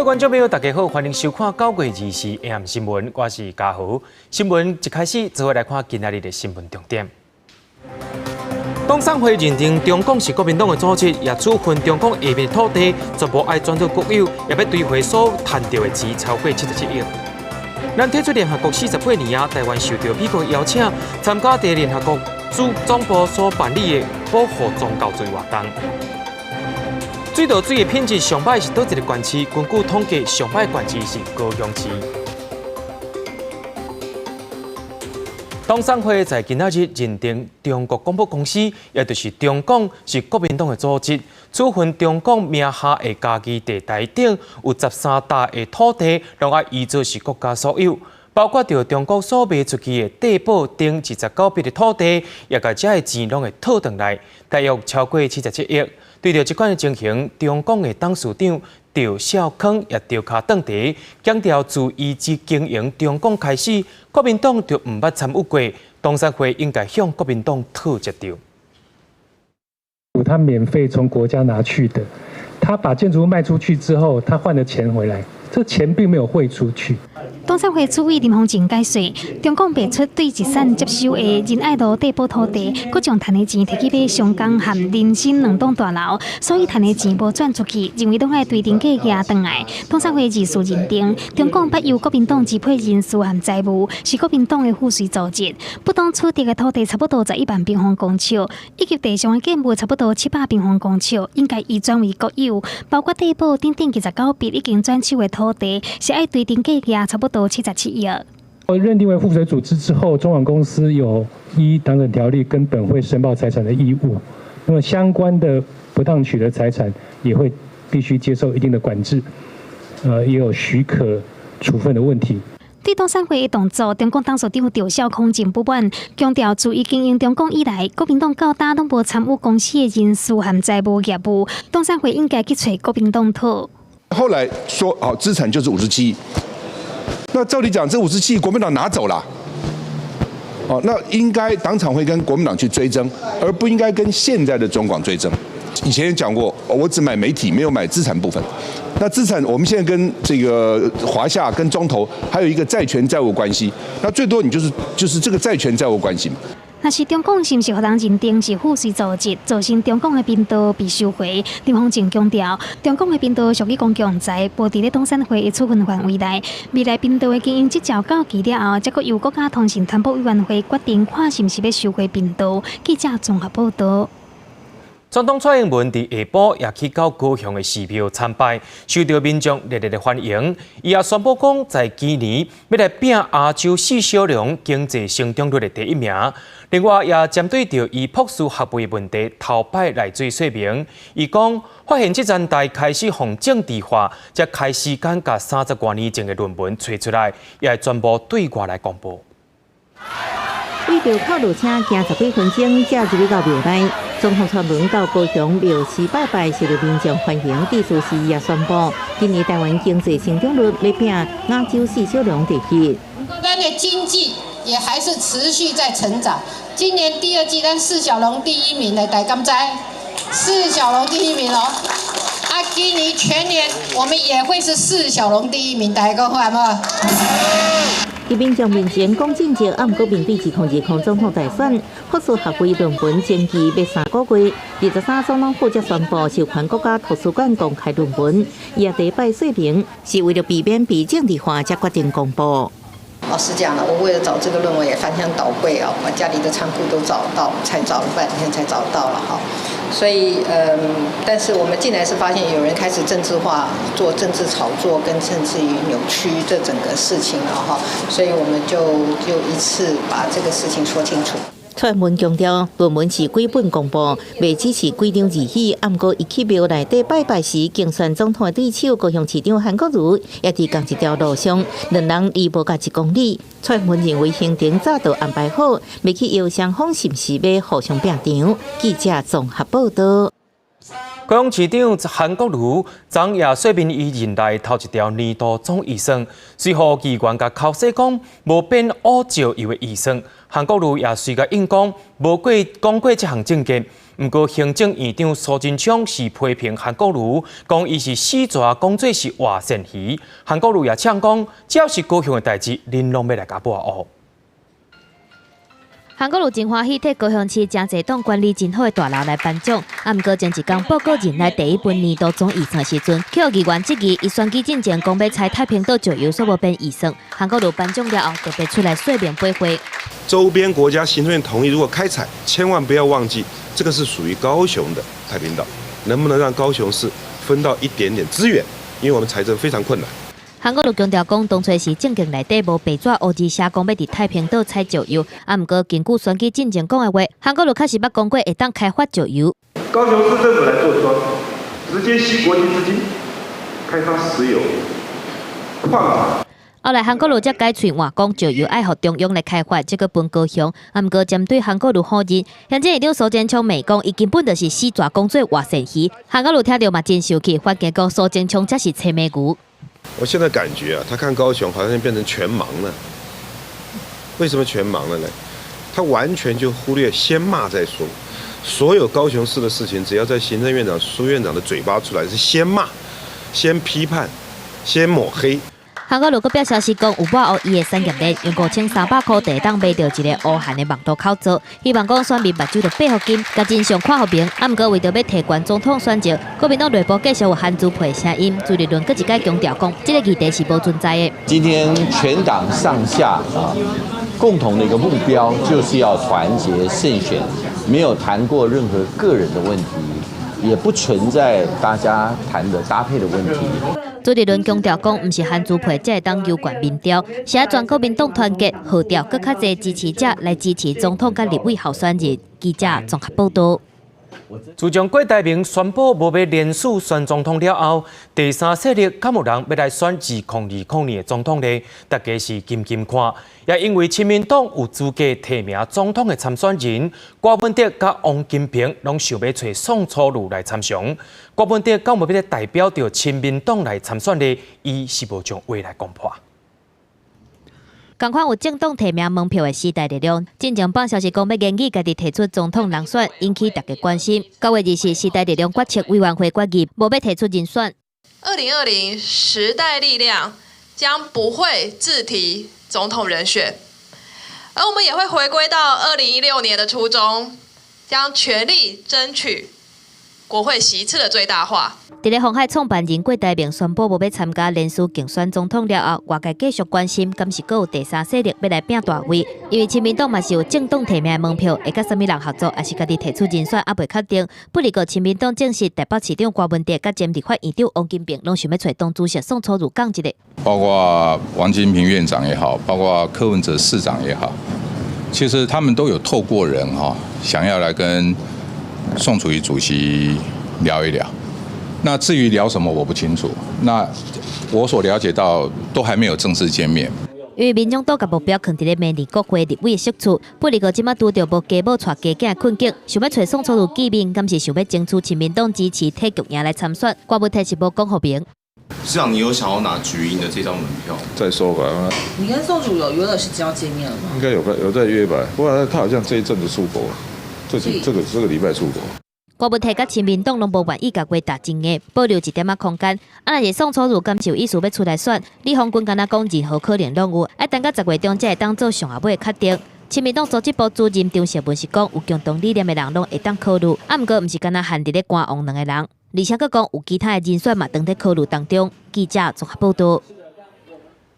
位观众朋友，大家好，欢迎收看9月24 AM 新闻，我是嘉豪。新闻一开始，就会来看今仔日的新闻重点。党产会认定中共是国民党的组织，也处分中共下面的土地，全部爱转到国有，也要追回所赚到的钱超过77亿。咱提出联合国48年啊，台湾受到美国邀请，参加第联合国驻总部所办理的保护宗教罪活动。水道水的品质上歹是倒一个县市？根据统计，上歹县市是高雄市。党产会在今仔日认定中国广播公司，也就是中共是国民党的组织，处分中共名下的家己地台顶有13笪的土地，拢爱依照是国家所有，包括着中国所卖出去的地保顶29笔的土地，也甲这的钱拢会讨回来，大约超过77亿。对着这款的情形，中共的董事长赵少康也调卡顿地，强调自依之经营中共开始，国民党就唔捌参与过，党产会应该向国民党讨折掉。他免费从国家拿去的，他把建筑物卖出去之后，他换了钱回来，这钱并没有汇出去。党产会主委林凤静解说，中共卖出对一产接收的仁爱路地保土地，佮将赚的钱摕去买上港和林新2栋大楼，所以赚的钱无转出去，认为拢爱对定价押回来。党产会二事认定，中共不由国民党支配人事和债务，是国民党的附属组织。不当取得的土地差不多11万平方公尺，以及地上的建物差不多700平方公尺，应该移转为国有，包括地保顶29笔已经转手的土地，是爱对定价押差不多77亿。认定为附属组织之后，中广公司有依党产条例跟本会申报财产的义务，那么相关的不当取得财产也会必须接受一定的管制，也有许可处分的问题。对党产会的动作，中共董事长赵少康真不满，强调自伊经营中共以来，国民党到大拢无参与公司的人事和债务业务，党产会应该去找国民党讨。后来说，资产就是57亿。那照理讲，这57亿国民党拿走了，那应该党产会跟国民党去追征，而不应该跟现在的中广追征。以前也讲过，我只买媒体，没有买资产部分。那资产，我们现在跟这个华夏、跟中投还有一个债权债务关系，那最多你就是这个债权债务关系嘛。若是中共是毋是予人认定是附属组织，造成中共的频道被收回？林凤静强调，中共的频道属于公共财，无伫咧党产会的处分范围内。未来频道的经营执照到期了后，才阁由国家通信传播委员会决定看是毋是要收回频道。记者综合报道。总统蔡英文伫下晡也去到高雄的寺庙参拜，受到民众热烈的欢迎。伊也宣布讲，在今年要来拼亚洲4小龙经济成长率的第1名。另外，也针对着伊朴素学位问题头摆来做说明。伊讲，发现这站台开始向政治化，才开时间甲30多年前的论文找出来，也全部对外来公布。为着靠路车行10几分钟，才入到庙内。总统蔡文到高雄庙寺拜拜，受到民众欢迎。地主时也宣布，今年台湾经济成长率要拼亚洲4小龙第1。咱的经济也还是持续在成长。今年第2季，咱4小龙第1名的，大家敢知？4小龙第1名哦。今年全年我们也会是4小龙第1名，大家讲好无？伫民众面前讲正经，毋过面对2020总统大选，朴素学位论文前期要3个月，23总统府才宣布授权国家图书馆公开论文，也第一摆说明是为了避免被政治化，才决定公布。老实讲了，我为了找这个论文也翻箱倒柜啊，把家里的仓库都找到，才找了半天才找到了哈。所以但是我们进来是发现有人开始政治化，做政治炒作，跟甚至于扭曲这整个事情了哈。所以我们就一次把这个事情说清楚。蔡英文强调，论文是几本公布，未只是几张字语。毋过，伊去庙内底拜拜时，竞选总统的对手高雄市长韩国瑜也伫同一条路上，两人离无甲1公里。蔡英文认为行程早就安排好，未去邀双方是毋是要互相拼场？记者综合报道。高雄市长韩国瑜昨夜说明伊任内头一条年度总预算，随后议员甲口说讲无变5兆亿的预算。韩国瑜也随甲应讲无讲过这项政见，不过，行政院长苏贞昌是批评韩国瑜，讲伊是死蛇讲做是活鳝鱼。韩国瑜也呛讲，只要是高雄的代志，恁拢要来甲把握。韩国瑜真欢喜，替高雄市真侪栋管理真好的大楼来颁奖。啊，毋过前一天报告人来第一份年度总预算时阵，去议员质疑伊选举进前讲要拆太平岛石油所无变预算。韩国瑜颁奖了后，特别出来说明背回。周边国家行政院同意，如果开采，千万不要忘记，这个是属于高雄的太平岛，能不能让高雄市分到一点点资源？因为我们财政非常困难。韩国瑜强调讲，当初是政见内底无白纸黑字写讲要伫太平岛采石油，啊，毋过根据选举进前讲的话，韩国瑜确实捌讲过会当开发石油。高雄市政府来做庄，直接吸国际资金，开发石油、矿产。后来韩国瑜才改喙换讲石油爱互中央来开发，这个分高雄。啊，毋过针对韩国瑜否认，现在议长苏贞昌美讲，伊根本就是死蛇讲做活鳝鱼。韩国瑜听到嘛真生气，发现讲苏贞昌才是青梅牛。我现在感觉啊，他看高雄好像变成全盲了。为什么全盲了呢？他完全就忽略先骂再说。所有高雄市的事情，只要在行政院长、苏院长的嘴巴出来，是先骂、先批判、先抹黑。韩国瑜阁表消息讲，有把握伊的产业链用5300块地当买到一个乌汉的网络口罩，希望讲选民目睭着背后金，甲真相看互明。啊，毋过为着要提悬总统选情，国民党内部继续有韩朱培声音，朱立伦阁一改强调讲，这个议题是无存在的。今天全党上下共同的一个目标就是要团结胜选，没有谈过任何个人的问题，也不存在大家谈的搭配的问题。朱立伦强调讲，毋是韩朱培才会当攸关民调，是要全国民党团结号召，更较侪支持者来支持总统甲立委候选人。记者综合报道。自从郭台铭宣布无要连署选总统了后，第三势力敢有人要来选2020年的总统呢？大家是金看，也因为亲民党有资格提名总统的参选人郭文哲甲王金平，拢想要找宋楚瑜来参详。郭文哲敢有要代表着亲民党来参选呢？伊是无将话来公破。同款有政党提名门票的时代力量，进前放消息讲要建议家己提出总统人选，引起大家关心。9月20日，时代力量决策委员会决议，无要提出人选。2020时代力量将不会自提总统人选，而我们也会回归到2016年的初衷，将全力争取国会席次的最大化。伫咧鸿海创办人郭台铭宣布无要参加连署竞选总统了后，外界继续关心，敢是阁有第三势力要来拼大位？因为亲民党嘛是有政党提名的门票，会甲什么人合作，还是家己提出人选，还未确定。不离个亲民党正式台北市长郭文哲甲前立法院长王金平，拢想要找党主席宋楚瑜讲一个。包括王金平院长也好，包括柯文哲市长也好，其实他们都有透过人想要来跟宋楚瑜主席聊一聊。那至于聊什么我不清楚，那我所了解到都还没有正式见面。因为民众党甲目标放伫咧明年国会立委的席处，不离个即马拄着无家母带家囝的困境，想要找宋楚瑜见面，敢是想要争取亲民党支持替局赢来参选，郭文哲是无讲互明。市长，你有想要拿举赢的这张门票？再说吧。你跟宋楚瑜有约了时间要见面了吗？应该有在约吧，不过他好像这一阵子出国，这个礼拜出国。郭文哲甲亲民党拢无愿意甲话打真的，保留一点仔空间。若是宋楚瑜敢是有意思要出来选，李鸿鈞敢若讲任何可能拢有，要等到10月中才会当做上下尾的确定。亲民党组织部主任张学文是讲，有共同理念的人拢会当考虑，毋过毋是敢若限伫咧官王2个人，而且佫讲有其他的人选嘛当在考虑当中。记者综合报道。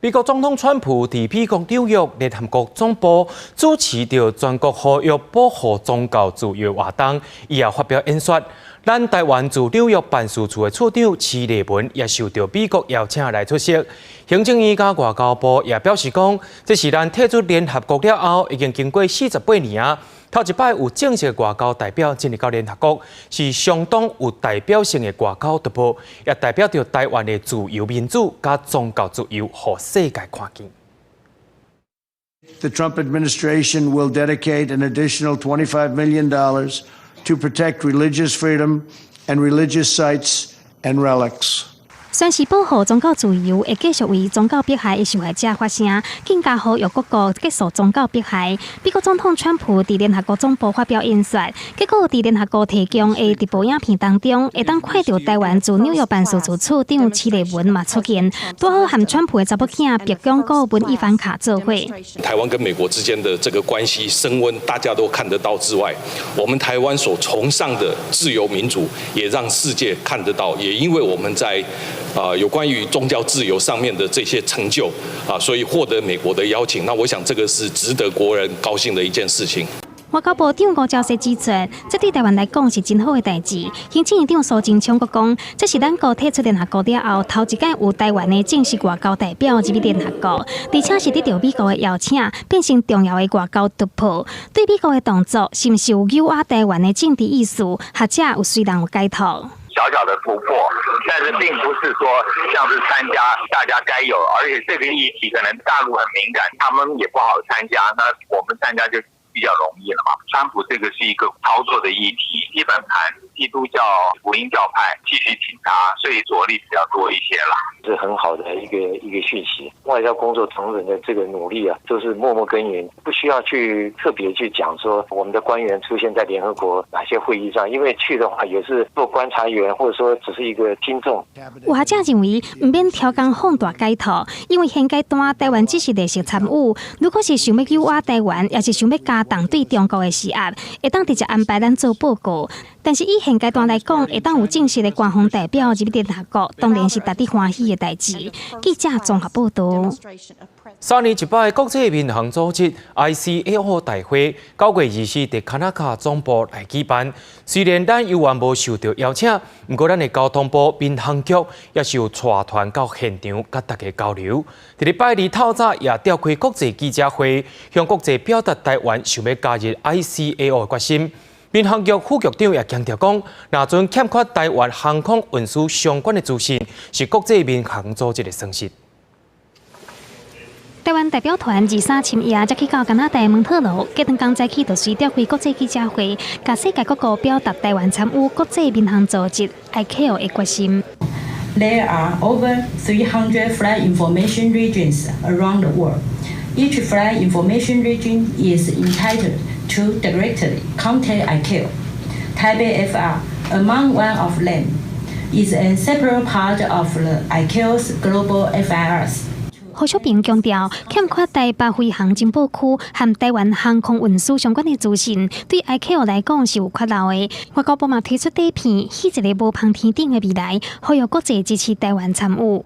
美国总统川普伫美国纽约联合国总部主持着全国呼吁保护宗教自由活动，伊也发表演说。咱台湾驻纽约办事处的处长施丽文也受到美国邀请来出席。行政院甲外交部也表示讲，这是咱退出联合国了后，已经经过48年啊。头一摆有正式外交代表进入到联合国，是相当有代表性的外交突破，也代表着台湾的自由民主甲宗教自由，互世界看见。The Trump administration will dedicate an additional $25 million to protect religious freedom and religious sites and relics. 宣誓保护宗教自由，会继续为宗教迫害的受害者发声，更加呼吁各国结束宗教迫害。美国总统川普伫联合国总部发表演说，结果伫联合国提供的直播影片当中，会当看到台湾驻纽约办事处处长齐立文嘛出现，拄好和川普的查某囝白宫顾问伊凡卡做伙。台湾跟美国之间的这个关系升温，大家都看得到之外，我们台湾所崇尚的自由民主，也让世界看得到。也因为我们在有关于宗教自由上面的这些成就所以获得美国的邀请。那我想这个是值得国人高兴的一件事情。外交部长吴钊燮指出，这对台湾来讲是真好的代志。行政院长苏贞昌阁讲，这是咱国退出联合国了后头一届有台湾的正式外交代表入去联合国，而且是得到美国的邀请，变成重要的外交突破。对美国的动作是不是有扭压台湾的政治意思，学者有虽然有解读。小小的突破，但是并不是说像是参加大家该有，而且这个议题可能大陆很敏感，他们也不好参加，那我们参加就比较容易了嘛。川普这个是一个操作的议题，基本盘基督教福音教派继续挺他，所以着力比较多一些啦。是很好的一个讯息。外交工作同仁的这个努力都是默默耕耘，不需要去特别去讲说我们的官员出现在联合国哪些会议上，因为去的话也是做观察员，或者说只是一个听众。有学者认为，唔免挑工放大解读，因为现阶段台湾只是例行参与，如果是想要扭压台湾，也是想要加重对中国的施压，会当直接安排咱做报告。但是以现阶段来讲，会当有正式的官方代表入联合国，当然是值得欢喜的代志。记者综合报道。3年一摆国际民航组织 ICAO 大会9月24日在加拿大总部来举办。虽然咱犹原无受到邀请，不过咱的交通部民航局也是有带团到现场，甲大家交流。伫礼拜二透早也召开国际记者会，向国际表达台湾想要加入 ICAO 的决心。民航局副局长也强调讲，若阵欠缺台湾航空运输相关的资讯，是国际民航组织的损失。台湾代表团23深夜才去到加拿大蒙特娄，隔顿工早起就随召开国际记者会，甲世界各国表达台湾参与国际民航组织 ICAO 的决心。There are over 300 flight information regions around the world. Each flight information region is entitled to directly contact ICAO. Taipei FR, among one of them, is a separate part of the ICAO's global FIRs. 何小平强调，欠缺台北飞航情报区和台湾航空运输相关的资讯，对 ICAO 来讲是有缺漏的。外交部嘛推出底片，起一个无旁天顶的未来，呼吁国际支持台湾参与。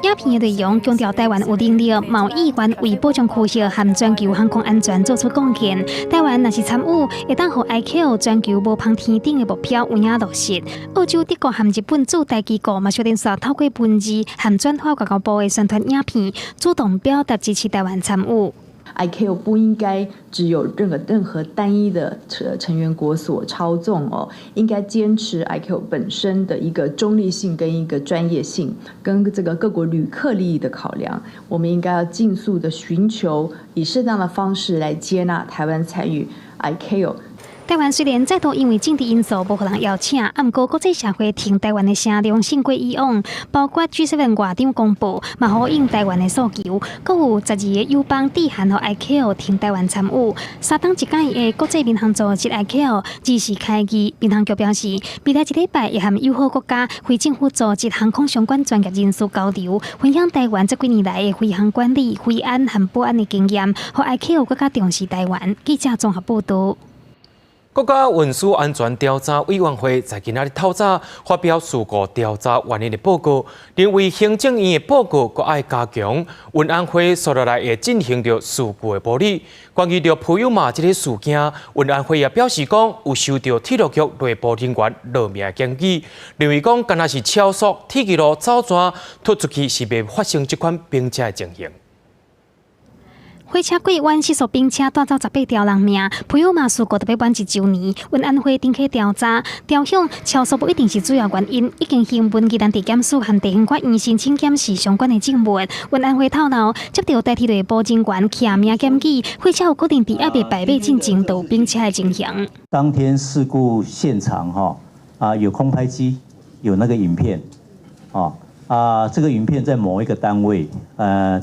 影片的内容强调台湾有能力、贸易员为保障区域和全球航空安全做出贡献。台湾若是参与，会当让 ICAO 全球无旁天顶的目标有影落实。澳洲、德国和日本驻台机构嘛，小连续透过文字和转发外交部的宣传影片，主动表达支持台湾参与。ICAO 不应该只有任何单一的成员国所操纵哦，应该坚持 ICAO 本身的一个中立性跟一个专业性，跟这个各国旅客利益的考量，我们应该要尽速的寻求以适当的方式来接纳台湾参与 ICAO。台湾虽然再度因为政治因素无互人邀请，不过国际社会听台湾的声量胜过以往，包括 G7 外长公布，嘛呼应台湾的诉求，阁有12个友邦致函予 ICAO 听台湾参与。3党一介的国际民航组织 ICAO 2时开议，民航局表示，未来一礼拜会和友好国家非政府组织航空相关专业人士交流，分享台湾这几年来的飞航管理、飞安和保安的经验，和 ICAO 更加重视台湾。记者综合报道。国家运输安全调查委员会在今仔日透早发表事故调查原因的报告，认为行政院的报告阁爱加强。运安会所落来也进行着事故的处理。关于着普悠玛这个事件，运安会也表示讲有收到铁路局内部人员落命的建议，认为讲敢若是超速、铁轨路走转突出去是未发生这款并且的情形。火车过弯失速并且带走18条人命，普悠玛事故特别满1周年，运安会展开调查，调向超速不一定是主要原因，已经行文疑难地检署和地方法院申请检视相关的证物。运安会透露，接到代替内部人员骑名检举，火车有可能伫还未排尾进程度并且的情形。当天事故现场有空拍机，有那个影片，这个影片在某一个单位，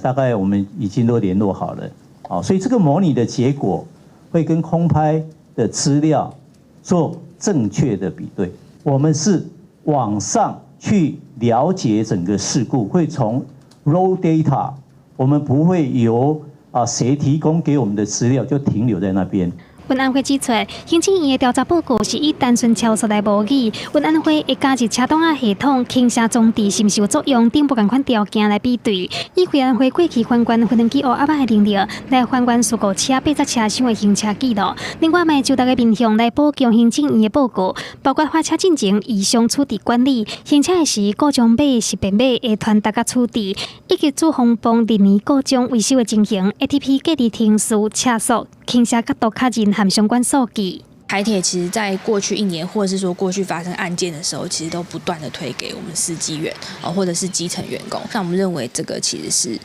大概我们已经都联络好了，所以这个模拟的结果会跟空拍的资料做正确的比对。我们是往上去了解整个事故，会从 raw data， 我们不会由谁提供给我们的资料就停留在那边。运安会指出，行政院的调查报告是以单纯超速来模拟，运安会会加入车挡仔系统、倾斜装置是毋是有作用等不同款条件来比对，以运安会过去还原分机乌阿爸的能力来还原事故车8节车厢的行车记录。另外，卖就大家面向来补强行政院的报告，包括发车进前异常处置管理、行车时故障码是便码的传达甲处置，以及主防泵历年故障维修的情形 ，ATP 隔离停驶、车速、倾斜角度卡人和相关数据。台铁其实在过去1年，或者是说过去发生案件的时候，其实都不断的推给我们司机员或者是基层员工。那我们认为这个其实是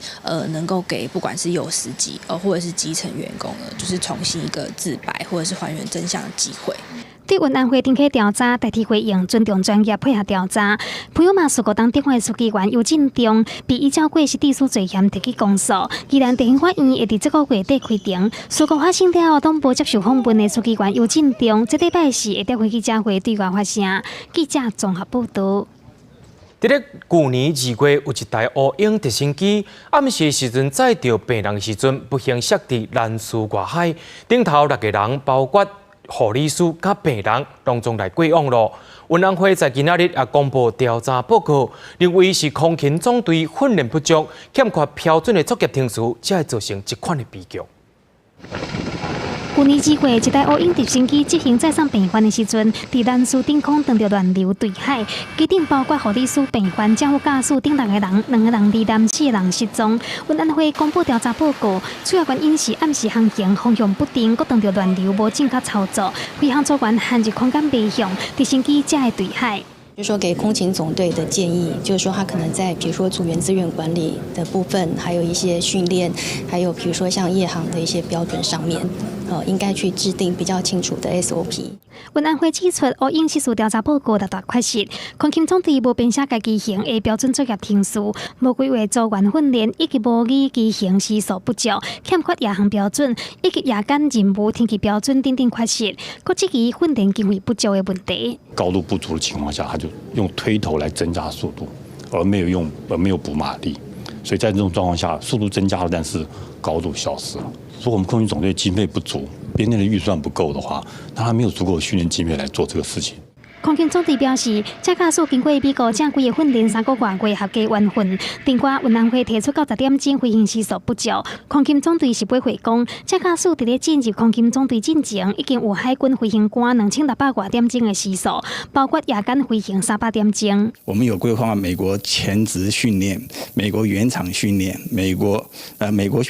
能够给不管是有司机或者是基层员工就是重新一个自白或者是还原真相的机会。对运安会定期调查，代替回应尊重专业配合调查。朋友嘛，事故当电话书记员尤进忠被依照过失致死罪嫌提起公诉，宜兰地方法院会伫这个月底开庭。事故发生了后，当无接受访问的书记员尤进忠，这礼拜四会带回记者会对外发声。记者综合报道。伫咧去年2月，有一台乌鹰直升机暗时时阵载着病人时阵，不幸摔伫兰屿外海，顶头6个人，包括护理师甲病人当中来过往咯。运安会在今仔日也公布调查报告，认为是空勤总队训练不足，欠缺标准的作业程序，才会造成这款的悲剧。去年2月，一台乌鹰直升机执行载送病患的时阵，伫兰屿顶空撞到乱流对海，机顶包括护理师、病患、政府驾驶等6个人，2个人罹难，4个人失踪。运安会公布调查报告，主要原因是暗时航行方向不定，佮撞到乱流无正确操作，飞行组员限制空间飞向，直升机才会对海。就是说给空勤总队的建议，就是说他可能在比如说组员资源管理的部分，还有一些训练，还有比如说像夜航的一些标准上面，应该去制定比较清楚的 SOP。运安会指出，乌鹰失事调查报告大大缺失，空勤总队无编写家机型的标准作业程序，无规划组员训练，以及模拟机型时数不足，欠缺夜航标准，以及夜间任务天气标准等等缺失，各这个训练经费不足的问题。高度不足的情况下，他就用推头来增加速度，而没有补马力，所以在这种状况下，速度增加了，但是高度消失了。如果我们空勤总队经费不足，编列的预算不够的话，那他没有足够的训练经费来做这个事情。空勤总队表示，这驾驶经过美国正规的训练3个月月合计完训。另外，运安会提出到10点钟飞行时数不足，空勤总队是不会讲，这驾驶伫咧进入空勤总队进前，已经有海军飞行官2600多点钟的时数，包括夜间飞行300点钟。我们有规划美国前职训练、美国原厂训练、美国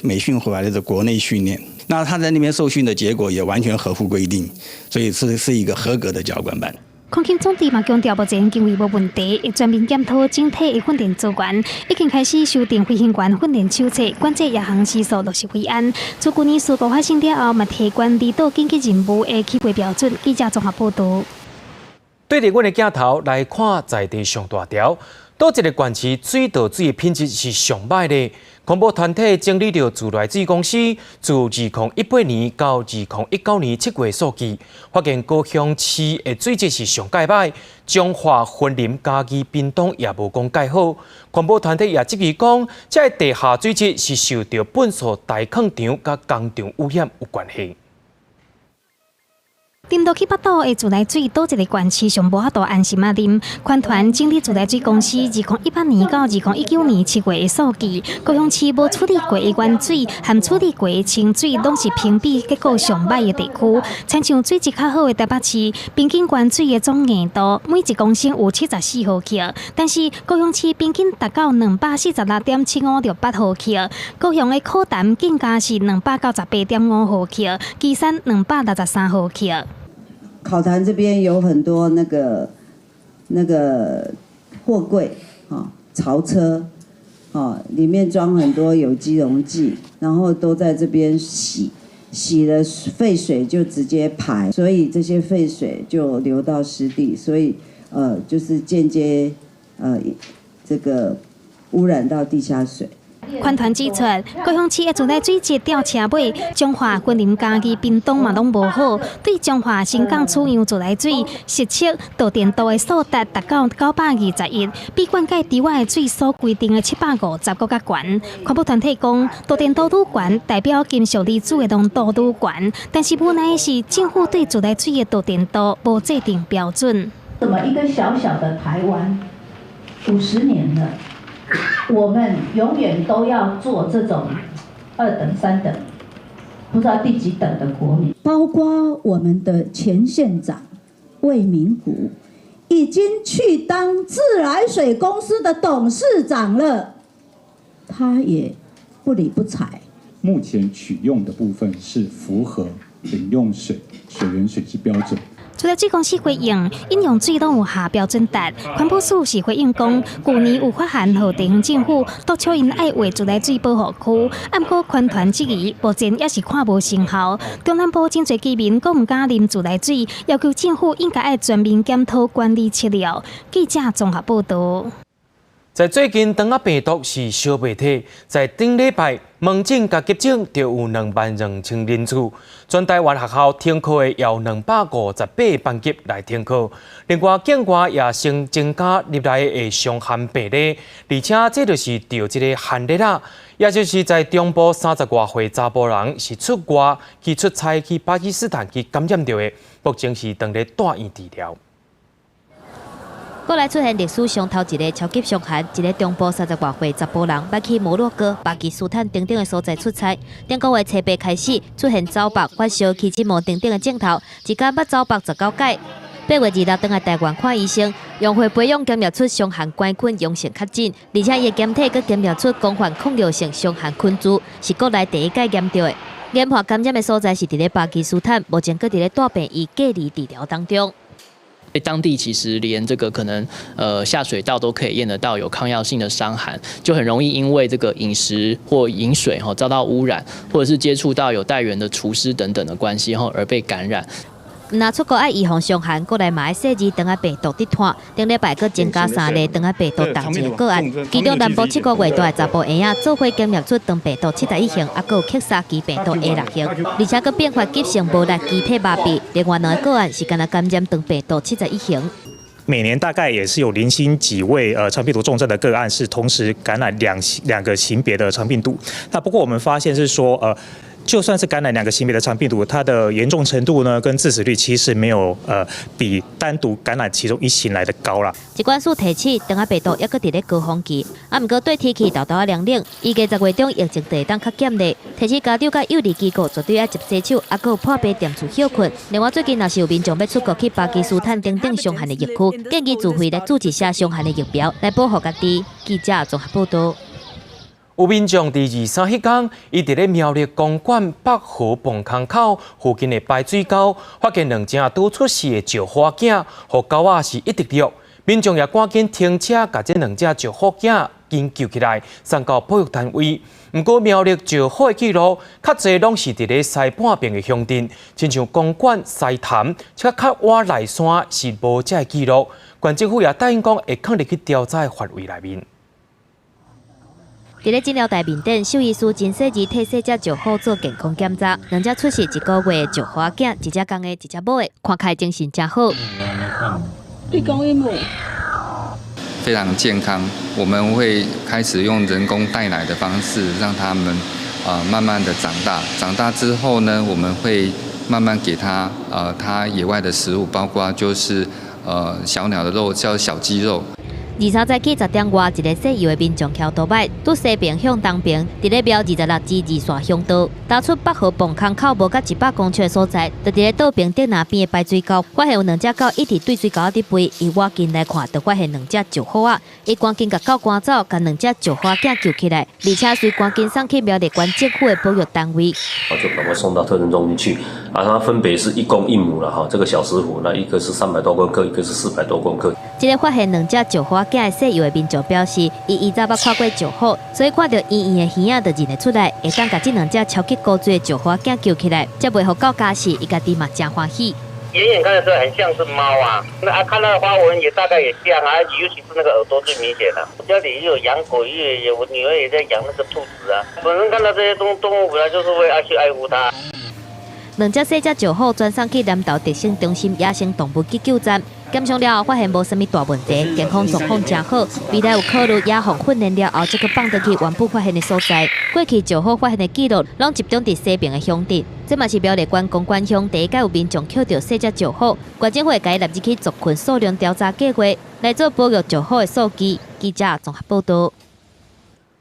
美训回来的国内训练。那他在那边受训的结果也完全合乎规定，所以是一个合格的教官班。空勤总队嘛强调，目前经费无问题，会全面检讨整体的训练资源，已经开始修订飞行员训练手册，管制夜航时速落实飞安。自去年事故发生了后，嘛提悬离岛紧急任务的起飞标准。记者综合报道。对着阮的镜头来看，在地上大条，倒一个县市水道水的品质是上歹的。环保团体整理了自来水公司自2018年到2019年7月数据，发现高雄市的水质是上介歹，彰化、云林、嘉义、屏东也无讲介好。环保团体也质疑讲，这地下水质是受到糞扫大坑场甲工厂污染有关系。啉到去北岛的自来水，倒一个县市上无法度安心啊啉。款团整理自来水公司2018年到2019年7月的数据，高雄市无处理过的原水和处理过的清水，拢是评比结果上歹的地区。亲像水质较好的台北市，平均原水的总硬度每1公升有74毫克，但是高雄市平均达到246.75到8毫克。高雄的柯淡更加是298.5毫克，旗山263毫克。考坛这边有很多那个货柜槽车里面装很多有机溶剂，然后都在这边洗了废水就直接排，所以这些废水就流到湿地，所以就是间接这个污染到地下水。款团指出，高雄市的自来水节吊车尾，彰化、云林、嘉义、屏东嘛拢无好。对彰化新港取样自来水实测导电度的数值达到921，比灌溉池外的水所规定的750更加悬。环保团体讲，导电度愈悬，代表金属离子的浓度愈悬。但是无奈的是，政府对自来水的导电度无制定标准。这么一个小小的台湾，50年了。我们永远都要做这种2等、3等，不知道第几等的国民。包括我们的前县长魏明谷，已经去当自来水公司的董事长了，他也不理不睬。目前取用的部分是符合饮用水水源水质标准。自来水公司回应，饮用水拢有下标准值。环保署是回应讲，去年有发函予地方政府，督促因爱划自来水保护区。不过款团质疑，目前也是看无成效。中南部真侪居民阁唔敢啉自来水，要求政府应该爱全面检讨管理策略。记者综合报道。在最近，肠仔病毒是小媒体，在顶礼拜门诊甲急诊就有22000人次。全台湾学校停课的也有258班级来停课。另外，境外也先增加入来的伤寒病例，而且这就是着这个寒热啦，也就是在中部30多岁查甫人是出外去出差去巴基斯坦去感染到的，目前是当咧住院治疗。过来出现历史上头一个超级伤寒，一个中部30多岁查甫人，捌去摩洛哥、巴基斯坦等等的所在出差。顶个月初8开始出现走白、发烧、气质毛等等的症头，一天捌走白19届。8月26回来台湾看医生，用血培养检验出伤寒杆菌阳性确诊，而且伊的检体佮检验出广泛抗药性伤寒菌株，是国内第一届验到的。研化感染的所在是伫咧巴基斯坦，目前佮伫咧大病院隔离治疗当中。当地其实连这个可能下水道都可以验得到有抗药性的伤寒，就很容易因为这个饮食或饮水遭到污染，或者是接触到有带源的厨师等等的关系而被感染。那出国爱预防伤寒，国内嘛爱设置肠仔病毒滴探，顶礼拜佮增加3例肠仔病毒同一个个案，其中南部7个月大的查甫婴仔做伙检验出肠病毒71型，还佮有克萨基病毒 A6型，而且佮变化急性无力机体麻痹。另外2个个案是敢若感染肠病毒71型。每年大概也是有零星几位肠病毒重症的个案是同时感染两个型别的肠病毒。那不过我们发现是说就算是感染2个型别的肠病毒，它的严重程度呢，跟致死率其实没有比单独感染其中一型来的高啦。疾管署提起，肠仔病毒还搁伫咧高峰期，不过对天气豆豆凉冷，预计10月中疫情会当较减弱。提起家长甲幼儿机构绝对要接洗手，还搁有破病踮厝休困。另外，最近若是有民众要出国去巴基斯坦等等伤寒的疫区，建议自费来注一下伤寒的疫苗，来保护家己。记者综合报道。有民众伫23迄天，伊伫咧苗栗公馆北河磅空口附近的排水沟，发现2只拄出世的石花囝，互狗仔是一直虐。民众也赶紧停车，把这2只石花囝紧救起来，送到保育单位。不过苗栗石花的记录，较侪拢是伫咧西半边的乡镇，亲像公馆、西潭，且较晚内山是无这个记录。县政府也答应讲会肯入去调查的范围内面。伫咧诊疗台面顶，兽医师真细致替细只石虎做健康检查，2只出世1个月的石花囝，一只公的，一只母的，看起来精神真好。一公一母，非常健康。我们会开始用人工代奶的方式，让他们慢慢的长大。长大之后呢，我们会慢慢给他它野外的食物，包括就是小鸟的肉，叫小鸡肉。23早起10点外，一个洗油的民众翘倒摆，拄西边向东边，伫咧苗26支二线乡道，打出北河磅空口无甲100公尺的所在，就伫咧道边顶那边的排水沟，发现有2只狗一直对水沟伫飞，伊walk进来看，就发现2只石虎仔，伊赶紧甲狗赶走，甲2只石花囝救起来，而且随赶紧送去苗栗县政府的保育单位。就赶快送到特征中心去，它分别是1公1母了哈，这个小石虎，那一个是300多公克，一个是400多公克。这个发现2只石花囝的洗油的民众表示，伊早捌看过石虎，所以看到圆圆的耳仔就认得出来，会当甲这2只超级高追的石花囝救起来，才袂互狗加死，伊家己嘛真欢喜。远远看的时候很像是猫啊，看到的花纹也大概也像啊，尤其是那个耳朵最明显的。家里也有养狗，也有我女儿也在养那个兔子啊。本身看到这些动物，本来就是会去爱护它。两只小只就好转送去南投特生中心野生动物急救站，检查了后发现无什么大问题，健康状况真好。未来有考虑野放训练了后，再去放倒去原本发现的所在。过去就好发现的记录，拢集中伫西边的乡镇。这嘛是苗栗县公馆乡第一届有民众捡到小只就好，县政府会立即去族群数量调查计划，来做保育就好的数据。记者综合报道。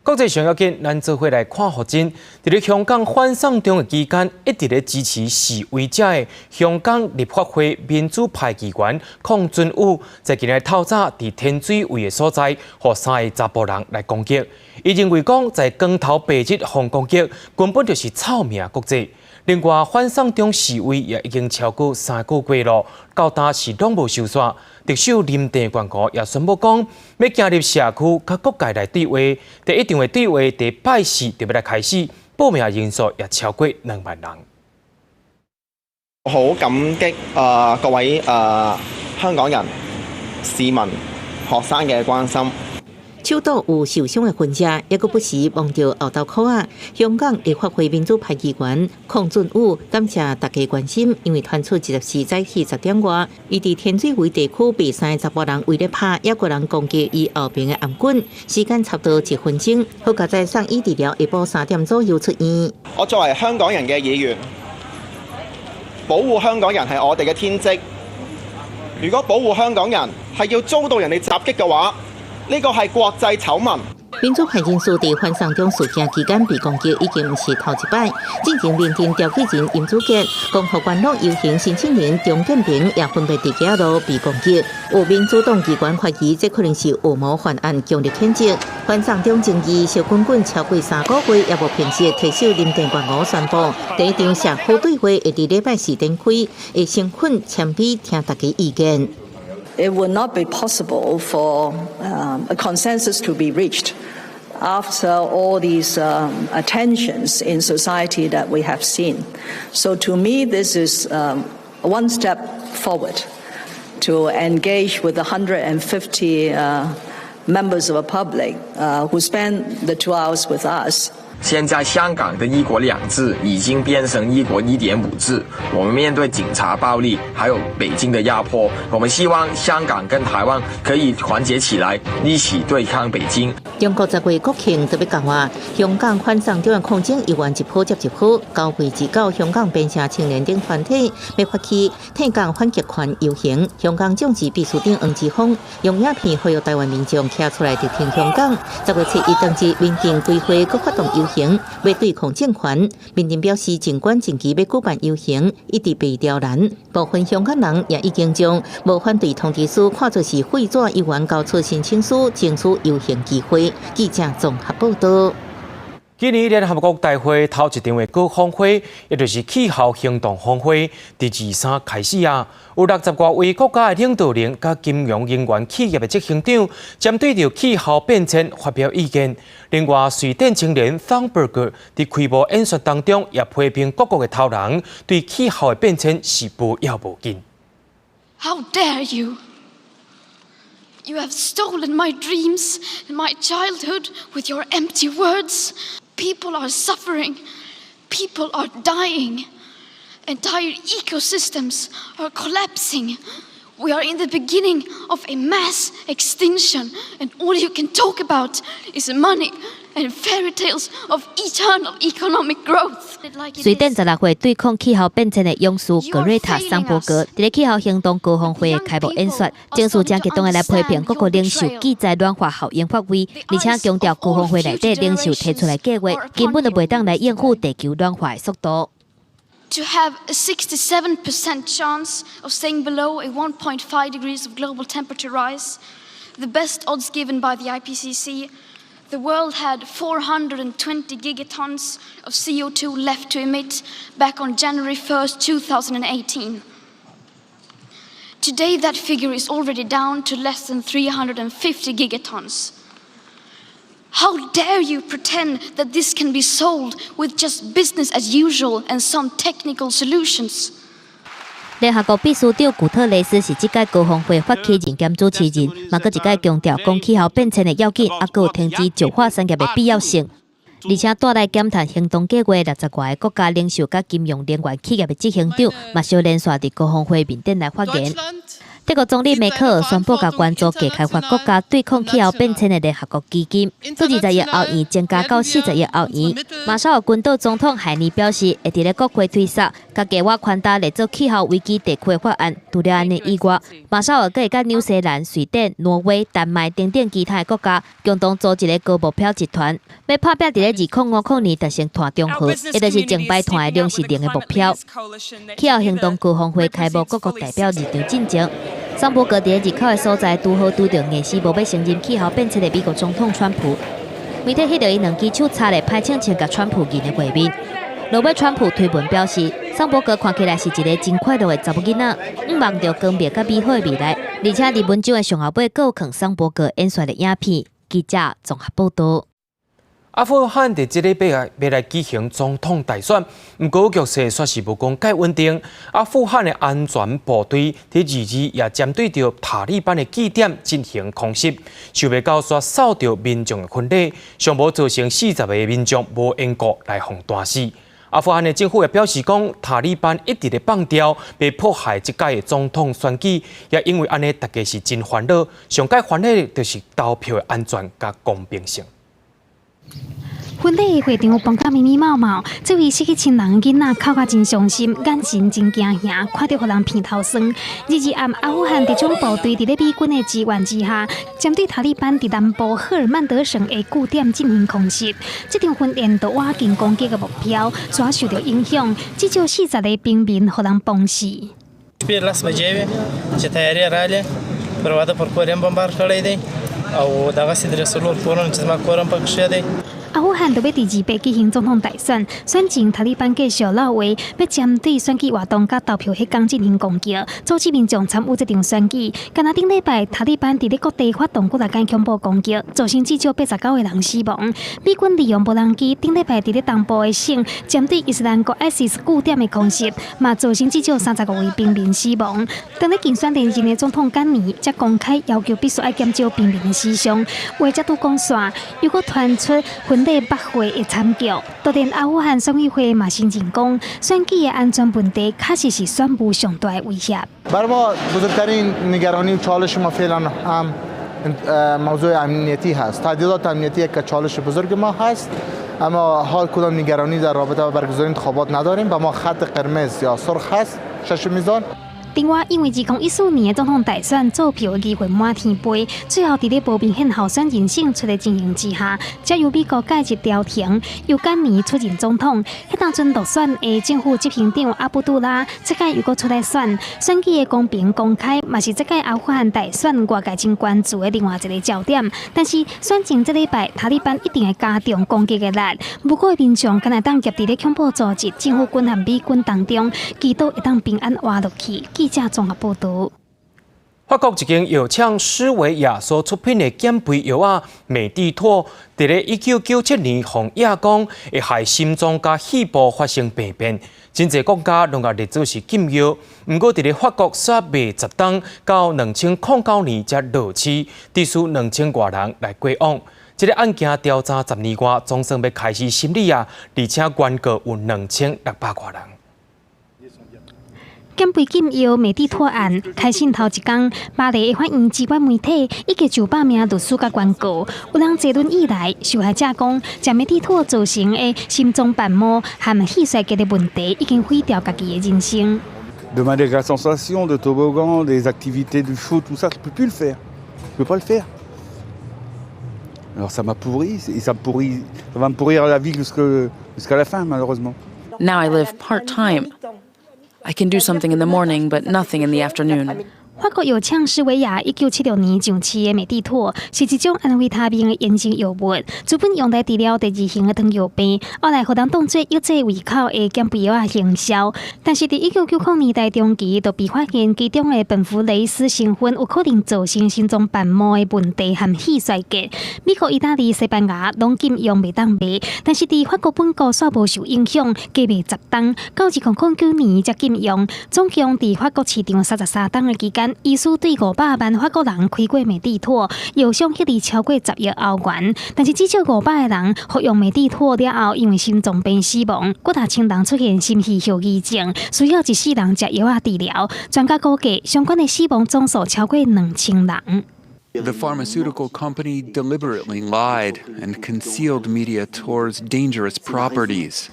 国际上要紧，咱做伙来看福真。伫咧香港反送中的期间，一直咧支持示威者的香港立法会民主派议员邝俊宇，在今日透早伫天水围的所在，和3个查甫人来攻击。伊认为讲在光头白日互攻击，根本就是臭名国际。另外，反送中示威也已经超过3个月了，到今是拢无收煞。特首林郑月娥也宣布讲，要进入社区甲各界来对话。第一场的对话，第拜四就要来开始，报名人数也超过2万人。好感激各位香港人、市民、學生嘅關心。手度有受傷的患者，也佫不時望到後頭箍啊！香港立法會民主派議員邝俊宇感謝大家關心，因為傳出24早起10點外，伊佇天水圍地區被3個查甫人圍咧拍，也有人攻擊伊後邊嘅暗棍，時間差不多1分鐘。好佳在上醫治療，下晡3點左右出院。我作為香港人嘅議員，保護香港人係我哋嘅天職。如果保護香港人係要遭到人哋襲擊嘅話，呢個係國際醜聞。民主派人士在反送中事件期間被攻擊已經唔是頭一擺，進行連電調解人嚴祖傑、共和關路遊行申請人張建平也分別在街路被攻擊。有民主黨議員懷疑這可能是烏謀犯案，強烈譴責。反送中爭議燒滾滾超過3個月，也無平息。特首林鄭月娥宣布，第一場社區對話會在禮拜4展開，會先款簽批聽大家意見。It would not be possible for a consensus to be reached after all these attentions in society that we have seen. So to me, this is one step forward to engage with the 150 members of the public who spent the 2 hours with us. 现在香港的1国2制已经变成1国1.5制，我们面对警察暴力，还有北京的压迫，我们希望香港跟台湾可以团结起来，一起对抗北京。中国10月國慶特別講話，香港反送中的抗爭一環一波接一波，9月至9香港變成青年等團體要發起退港反極權遊行。香港政治秘書長黃之鋒用影片呼籲台灣民眾站出來直挺香港。10月7日當日，民定規劃各發動遊行，要對抗政權。民定表示，儘管近期要舉辦遊行，一直被刁難。部分香港人也已經將無反對通知書看作是廢紙，議員交出申請書，爭取遊行機會。記者綜合報道。今年聯合國大會頭一場的高峰會，也就是氣候行動峰會，第23開始啊。有60多位國家的領導人甲金融人員企業的執行長，針對着氣候變遷發表意見。另外，瑞典青年 Thunberg 在開幕演說當中，也批評各國的頭人對氣候的變遷是不要無緊。How dare you! You have stolen my dreams and my childhood with your empty words. People are suffering. People are dying. Entire ecosystems are collapsing. We are in the beginning of a mass extinction, and all you can talk about is money and fairy tales of eternal economic growth. 瑞典16月對抗氣候變遷的勇士格瑞塔·桑伯格，在氣候行動高峰會的開幕演說，正式將激動的來批評各國領袖記載暖化效應發揮，而且強調高峰會內底領袖提出來計劃，根本就袂當來應付地球暖化的速度。To have a 67% chance of staying below a 1.5 degrees of global temperature rise, the best odds given by the IPCC, the world had 420 gigatons of CO2 left to emit back on January 1st, 2018. Today, that figure is already down to less than 350 gigatons. How dare you pretend that this can be solved with just business as usual and some technical solutions? 联合国秘书长古特雷斯是这届高峰会发起人兼主持人，嘛搁一届强调讲气候变迁的要紧，还有停止石化产业的必要性，而且带来减碳行动计划60外个国家领袖甲金融能源企业的执行长，嘛小连续伫高峰会面顶来发言。德国总理梅克尔宣布，甲关注加开发国家对抗气候变迁的联合国基金，从20亿欧元增加到40亿欧元。马绍尔群岛总统海尼表示，会伫咧国会推萨，甲计划宽大来做气候危机地区的法案。除了安尼以外，马绍尔阁会甲纽西兰、瑞典、挪威、丹麦等等其他的国家共同组一个高目标集团，要拍拼伫咧2050年达成碳中和，也就是净排碳的量是零的目标。气候行动高峰会开幕，各国代表入场进前。桑伯格伫入口的所在，拄好拄着硬是无要承认气候变迁的美国总统川普。媒体翕到伊两支手插咧派请签甲川普印的画面。落尾川普推文表示，桑伯格看起来是一个真快乐的查某囡仔，望着光明甲美好的未来。而且伫文章的上后尾，阁有放桑伯格演说的影片。记者综合报道。阿富汗伫即礼拜要来举行总统大选，不过局势算是无讲介稳定。阿富汗的安全部队伫22也针对着塔利班的据点进行空袭，想要到煞扫着民众的婚礼，尚无造成40个民众无缘故来互弹死。阿富汗的政府也表示讲，塔利班一直咧放调，被迫害即届的总统选举，也因为安尼，大家是真烦恼。上届烦恼就是投票的安全甲公平性。婚礼的会场放甲密密麻麻，这位失去亲人的囡仔哭甲真伤心，眼神真惊吓，看到互人鼻头酸。22暗，阿富汗特种部队伫咧美军的支援之下，针对塔利班伫南部赫尔曼德省的据点进行空袭。这场婚宴都挖进攻击的目标，全受到影响，至少40个平民互人崩死。阿富汗就要第2摆举行总统大选，选前塔利班继续闹话，要针对选举活动甲投票迄天进行攻击，阻止民众参与这场选举。敢若顶礼拜，塔利班伫咧各地发动几件恐怖攻击，造成至少89个人死亡。美军利用无人机顶礼拜伫咧东部的省针对伊斯兰国 ISIS 据点的空袭，嘛造成至少35位平民死亡。当咧竞选连任的总统甘尼则公开要求必须要减少平民的死伤，话则拄讲煞，如果传出婚礼百会的惨剧，就连阿富汗选委会嘛承认讲，选举的安全问题确实是选务上大的威胁。برای ما بزرگترین نگرانی و چالش ما فعلا هم موضوع امنیتی هست. تهدیدات امنیتی یک چالش بزرگ ما هست. اما حال کدام نگرانی در رابطه با برگزاری انتخابات نداریم و ما خط قرمز یا سرخ هست 6 میزان. 另外，因为2014年的总统大选做票的机会满天飞，最后伫咧无明显候选人胜出的情形之下，才由美国介入调停，由甘尼出任总统。迄当阵落选的政府执行长阿卜杜拉，这届又搁出来选，选举的公平公开，嘛是这届阿富汗大选外界真关注的另外一个焦点。但是选前这礼拜，塔利班一定会加重攻击的力，不过民众敢若当夹伫咧恐怖组织、政府军和美军当中，祈祷会当平安活落去。记者综合报道。法国一间药厂施维亚所出品的减肥药啊，美地妥，伫咧1997年向亚讲会害心脏甲肺部发生病变，真侪国家拢甲列做是禁药。不过伫咧法国煞未10天，到2009年才落市，致使2000多人来过往。这个案件调查10年外，总算要开始审理啊，而且原告有2600多人。减肥禁药美地妥案开审头一天，巴黎的法院机关媒体以及900名律师甲原告，有人坐轮椅来，受害者讲，食美地妥造成的心脏瓣膜和肺衰竭的问题，已经毁掉家己的人生。De manière la sensation, de toboggan, des activités du foot, tout ça, je peux plus le faire. Je peux pas le faire. Alors ça m'a pourri, et ça va me pourrir la vie jusqu'à la fin, malheureusement. Now I live part-time. I can do something in the morning, but nothing in the afternoon. 法国药厂施维亚1976年上市的美地妥是一种安慰他病的炎症药物，主本用来治疗第2型的糖尿病，后来互人当作抑制胃口的减肥药行销。但是，在1990年代中期，就被发现其中的苯氟雷斯成分有可能造成心脏瓣膜的问题和气衰竭。美国、意大利、西班牙拢禁用袂当卖，但是在法国本国煞无受影响，加卖10档，到2009年才禁用。总共在法国市场33档的期间，医师对500万法国人开过美地妥，药商迄超过10亿欧元。但是至少500个人服用美地妥了后，因为心脏病死亡，几大千人出现心肌后遗症，需要1世人食药治疗。专家估计，相关的死亡总数超过2000人。The pharmaceutical company deliberately lied and concealed Mediator's dangerous properties.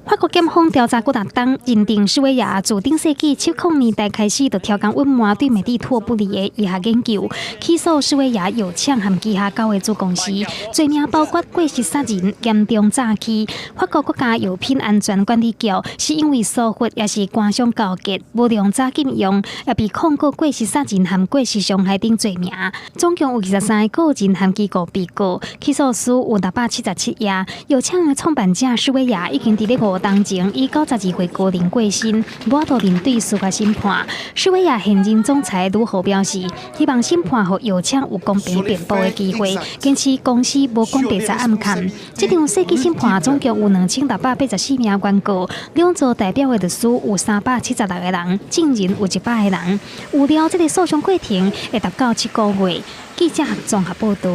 法国检方调查几大档，认定施维亚自顶世纪70年代开始就调降隐瞒对美地妥不利的医学研究，起诉施维亚药厂和旗下9个子公司，罪名包括过失杀人、严重诈欺。法国国家药品安全管理局是因为疏忽也是官商勾结，无良早禁用，也被控告过失杀人和过失伤害等罪名。总共有23个个人和机构被告，起诉书有677页。药厂的创办者施维亚已经伫咧5当前以92岁高龄过身，无法度面对司法审判。施维亚现任总裁卢豪表示，希望审判予药厂有公平辩驳的机会，坚持公司无讲白在暗砍。这场世纪审判总共有2684名原告，两组代表的律师有376个人，证人有100个人。预料这个诉讼过程会达到7个月。记者综合报道。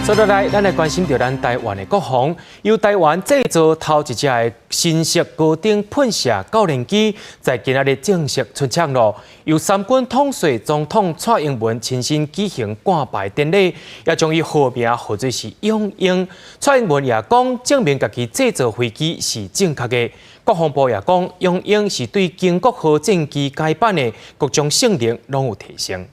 接落来，咱来关心到咱台湾的国防，由台湾制造头一只的新式高顶喷射教练机，在今仔日正式出厂咯。由三军统帅总统蔡英文亲身举行挂牌典礼，也将伊号名号做是永鹰。蔡英文也讲，证明家己制造飞机是正确的。国防部也讲，永鹰是对经国号战机改版的各种性能拢有提升。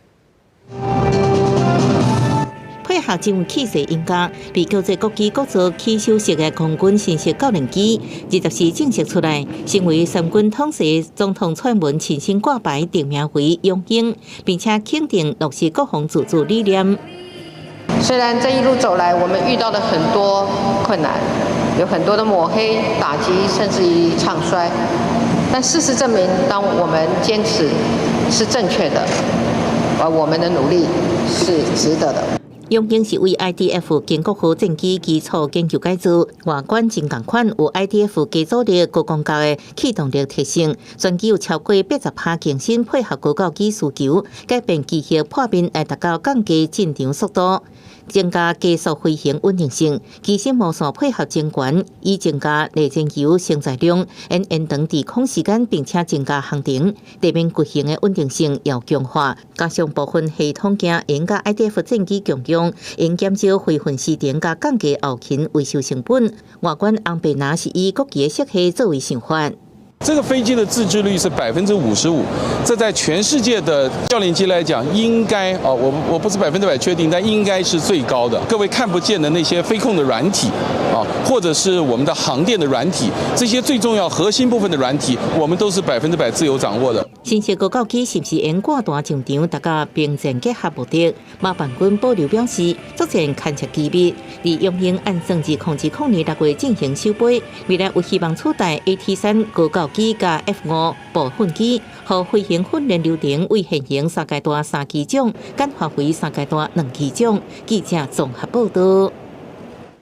配合这款气势应价，被叫做国际各族起手式的空军新式教练机，20时正式出来，成为三军统帅总统蔡英文亲身挂牌定名为永鹰，并且肯定落实国防自主理念。虽然这一路走来，我们遇到了很多困难，有很多的抹黑、打击，甚至于唱衰，但事实证明，当我们坚持是正确的，而我们的努力是值得的。永鹰是为 IDF 经国号战机基础研究改造，外观真同款，有 IDF 机组力高光高的气动力特性，全机有超过80%更新，配合高教机需求，改变机械破面来达到降低进场速度，增加加速飞行稳定性，机身模线配合精管，以增加内燃油承载量，延长抵空时间，并且增加航程，地面飞行的稳定性要强化，加上部分系统件应甲 IDF 战机共用，应减少恢复时点，甲降低后勤维修成本。外观红白拿是以国旗的色系作为想法。这个飞机的自制率是55%，这在全世界的教练机来讲，应该我不是100%确定，但应该是最高的。各位看不见的那些飞控的软体或者是我们的航电的软体，这些最重要核心部分的软体，我们都是100%自由掌握的。新式高教机是不是应挂大上场，大家并战结合目的？马办军保留表示，作战勘测机密，在永鹰按算至控年6月进行收备，未来有希望取代 AT3 高教机加 F5 部分机，和飞行训练流程为现行3阶段3机种，简化为3阶段2机种。记者综合报道。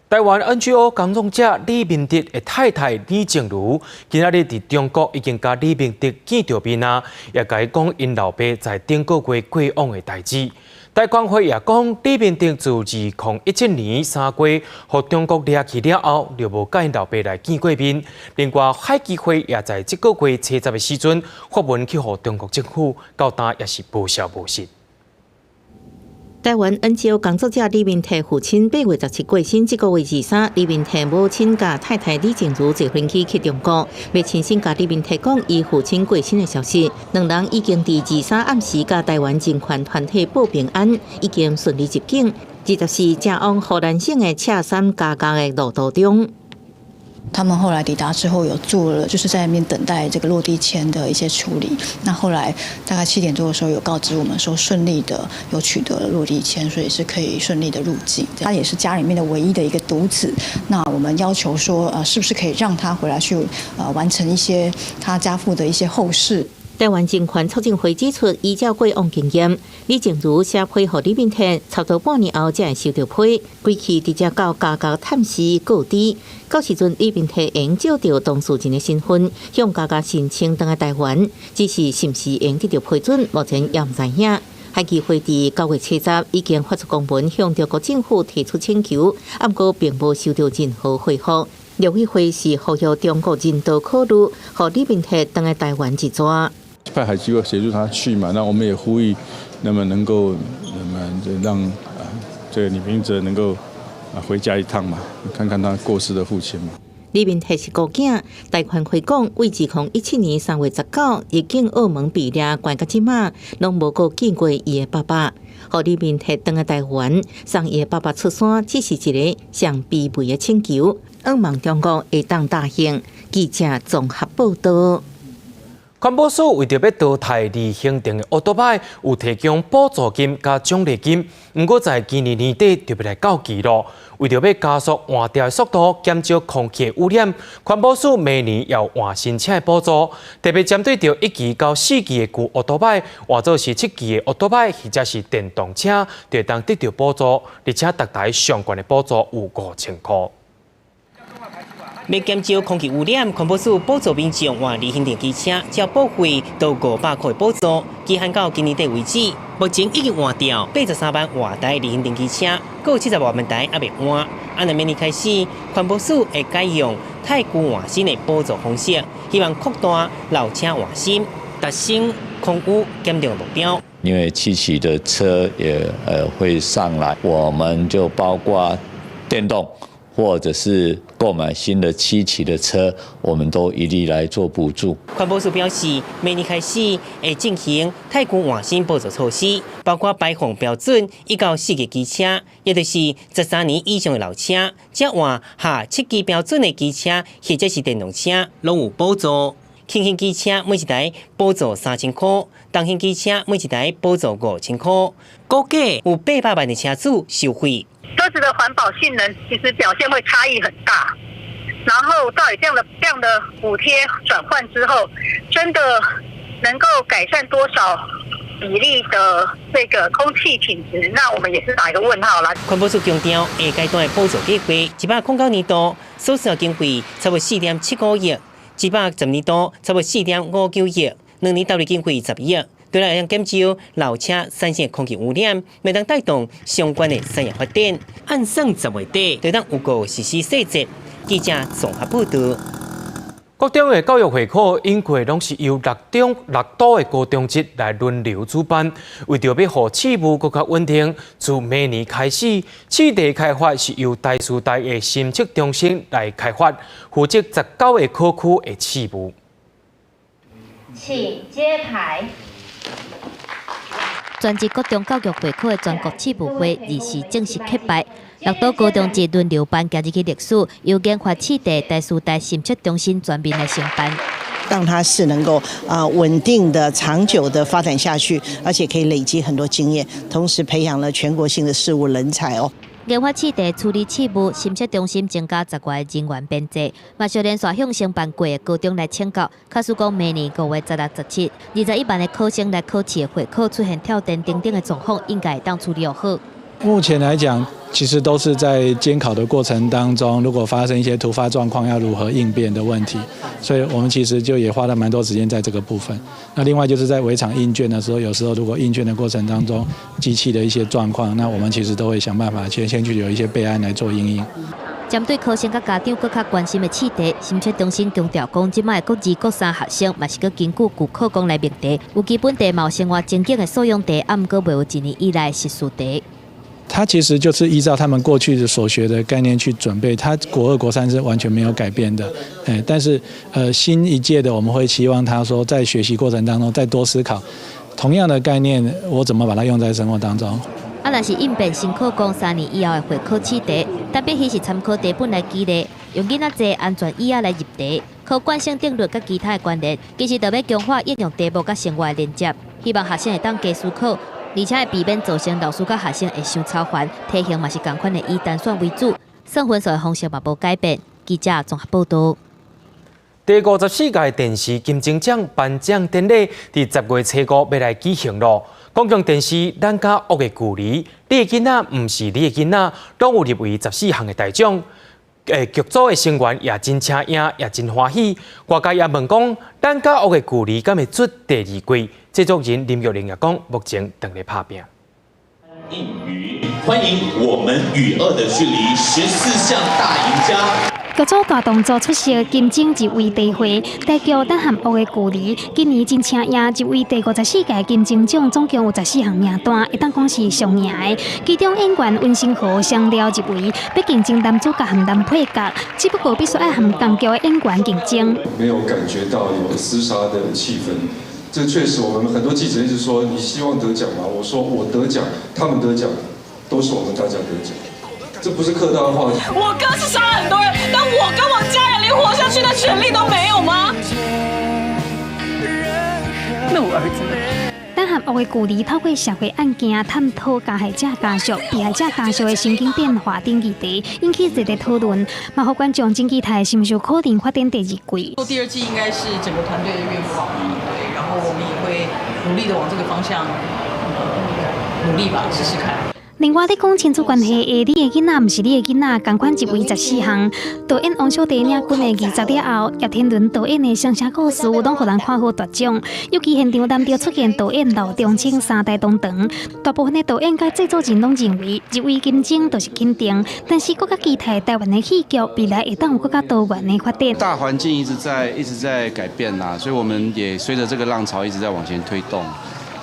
台湾 NGO 工作者李明德的太太李静茹，今仔日伫中国已经甲李明德见着面啊，也甲伊讲因老爸在顶个月过往的代志。台关会也讲，李明德自2017年3月和中国掠去了后，就无甲因老爸来见过面。另外，海基会也在这个月初10的时阵发文去和中国政府交代，也是无消无息。台湾 NGO 工作者李明泰父亲8月17过身，这个月23，李明泰母亲甲太太李静茹坐飞机去中国，要亲身甲李明泰讲伊父亲过身的消息。两人已经伫23暗时甲台湾人权团体报平安，已经顺利入境。20时正往荷兰省的赤山加港的路途中。他们后来抵达之后有做了，就是在那边等待这个落地签的一些处理。那后来大概7点多的时候有告知我们说顺利的有取得了落地签，所以是可以顺利的入境。他也是家里面的唯一的一个独子，那我们要求说是不是可以让他回来去完成一些他家父的一些后事。台湾证券促进会指出，依照过往经验，李静茹写批予李炳泰，差不多半年后才会收到批。归期直接到家家探视告知，到时阵李炳泰应照着当事人的身份，向家家申请回来台湾，只是是不是应得到批准，目前也唔知影。海基会伫9月7日已经发出公文向中国政府提出请求，不过并无收到任何回复。陆委会是呼吁中国人道考虑，予李炳泰回来台湾一抓。派海基会协助他去嘛，那我们也呼吁，那么能够让这个李明哲能够回家一趟嘛，看看他过世的父亲嘛。李炳泰是孤囝，台湾回港为2017年3月19日入境澳门毕业，关到即马，拢无过见过伊的爸爸。予李炳泰回来台湾，送伊的爸爸出山，只是一个上卑微的请求，希望中国会当答应。记者综合报道。环保署为着要淘汰离行程的奥多拜，有提供补助金加奖励金。不过在今年年底特别来告期咯，为着要加速换掉的速度，减少空气污染，环保署明年要换申请的补助，特别针对着1期到4期的旧奥多拜，或者是7期的奥多拜，或者是电动车，就当得到补助，而且各台相关的补助有5000块。要减少空气污染，环保署补助民众换离行电机车，照保费到500块的补助，期限到今年底为止。目前已经换掉83万换台离行电机车，还有70万台还未换。按照明年开始，环保署会改用太旧换新的补助方式，希望扩大老车换新，达成空污减量目标。因为7期的车也会上来，我们就包括电动，或者是购买新的7期的车，我们都一律来做补助。环保署表示，明年开始会进行太旧换新补助措施，包括排放标准1到4级机车，也就是13年以上的老车，则换下7级标准的机车或者是电动车，拢有补助。轻型机车每一台补助3000块，重型机车每一台补助5000块，估计有800万的车主受惠。车子的环保性能其实表现会差异很大，然后到底这样的补贴转换之后，真的能够改善多少比例的这个空气品质？那我们也是打一个问号啦。环保署强调，下阶段的补助计划，109年度所需经费差不多4.75亿，110年度差不多4.59亿，2年投入经费10亿。对来向减少老车产生空气污染，未当带动相关的产业发展。按算10月底，对当有个实施细节。记者综合报道。国中的教育会考，因过拢是由6都的高中职来轮流主办，为着要让试务更加稳定，自明年开始，试题开发是由台师大的新测中心来开发，负责19个考区的试务。请揭牌。专职国中教育会考的全国试务会2时正式揭牌，6都高中职轮流办，今日起历史由研发试题台师大新测中心全面来承办。让它是能够稳定的、长久的发展下去，而且可以累积很多经验，同时培养了全国性的事务人才哦。研发试题处理事务，新测中心增加10个人员编制，马上连续向承办过的高中来请教。假使讲明年5月16、17、21班的考生来考试的会考出现跳电等等的状况，应该当处理好。目前来讲，其实都是在监考的过程当中，如果发生一些突发状况，要如何应变的问题，所以我们其实就也花了蛮多时间在这个部分。那另外就是在围场印卷的时候，有时候如果印卷的过程当中，机器的一些状况，那我们其实都会想办法先去有一些备案来做因应。针对考生甲家长更较关心的试题，新测中心强调讲，即摆国2、国3学生嘛是佮根据旧课纲来命题，有基本题、有生活情境的素养题，毋过未有1年以来实数题。它其实就是依照他们过去的所学的概念去准备，它国2、国3是完全没有改变的。但是新一届的我们会期望他说，在学习过程当中再多思考，同样的概念我怎么把它用在生活当中。若是应变新课纲3年以后的会考试题，特别是参考题本来记例，用囡仔坐安全椅来入地，靠惯性定律甲其他的关联，其实就要强化应用题目甲生活的连接，希望学生会当加思考，而且会避免造成老师甲学生会相操烦，题型嘛是同款的以单选为主，算分数的方式嘛无改变。记者综合报道。第54届电视金钟奖颁奖典礼伫10月初5要来举行咯。公共电视《咱甲恶的距离》，你的囡仔毋是你的囡仔，拢有入围14项的大奖。剧组的成员也真请影，也真欢喜。外界也问讲，《咱甲恶的距离》敢会出第2季？制作人林玉玲也讲，目前正在拍拼。欢迎我们与恶的距离14项大赢家。剧组大动作出席金钟一位地会，大剧《咱和恶的距离》今年真请赢一位第54届金钟奖，总共有14项名单，会当讲是上赢的。其中演员温升豪双料一位，要竞争男主角和男配角，只不过必须爱和同剧的演员竞争。没有感觉到有厮杀的气氛。这确实，我们很多记者一直说你希望得奖吗？我说我得奖，他们得奖，都是我们大家得奖，这不是客套话。我哥是杀了很多人，但我跟我家人连活下去的权利都没有吗？那我儿子呢？咱和恶的距离透过社会案件探讨加害者家属、被害者家属的心境变化等议题，引起热烈讨论。嘛，互观众真期待，是毋是有可能发展第2季？做第2季应该是整个团队的愿望，对，然后我们也会努力的往这个方向努力吧，试试看。另外，咧讲亲子关系的，你的囡仔毋是你的囡仔，同款入围14项。导演王小弟领军的20了后，叶天伦导演的《乡下故事》拢互人看好夺奖。尤其现场难得出现导演刘忠清3代同堂，大部分的导演甲制作人拢认为入围金钟就是肯定，但是更加期待台湾的戏剧未来会当有更加多元的发展。大环境一直在改变啦，所以我们也随着这个浪潮一直在往前推动。